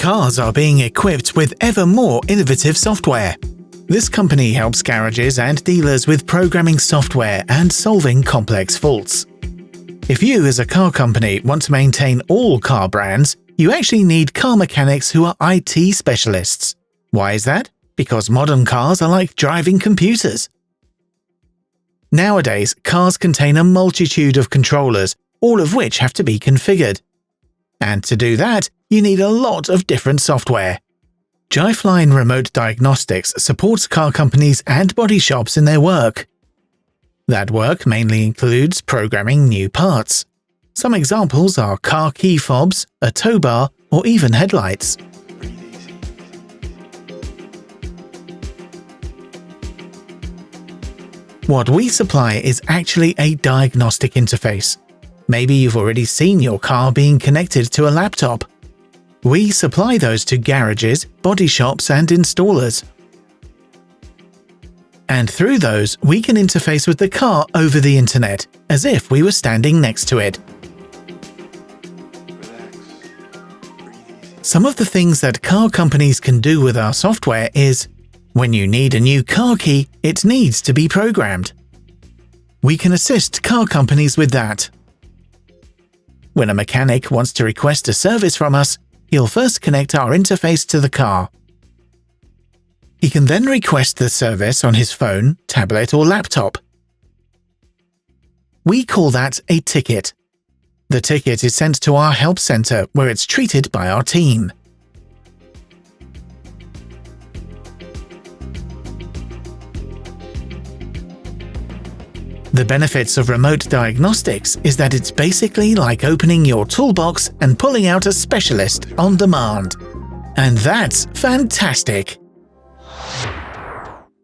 Cars are being equipped with ever more innovative software. This company helps garages and dealers with programming software and solving complex faults. If you, as a car company, want to maintain all car brands, you actually need car mechanics who are IT specialists. Why is that? Because modern cars are like driving computers. Nowadays, cars contain a multitude of controllers, all of which have to be configured. And to do that, you need a lot of different software. Jifeline Remote Diagnostics supports car companies and body shops in their work. That work mainly includes programming new parts. Some examples are car key fobs, a tow bar, or even headlights. What we supply is actually a diagnostic interface. Maybe you've already seen your car being connected to a laptop. We supply those to garages, body shops, and installers. And through those, we can interface with the car over the internet, as if we were standing next to it. Some of the things that car companies can do with our software is, when you need a new car key, it needs to be programmed. We can assist car companies with that. When a mechanic wants to request a service from us, he'll first connect our interface to the car. He can then request the service on his phone, tablet, or laptop. We call that a ticket. The ticket is sent to our help center, where it's treated by our team. The benefits of remote diagnostics is that it's basically like opening your toolbox and pulling out a specialist on demand. And that's fantastic!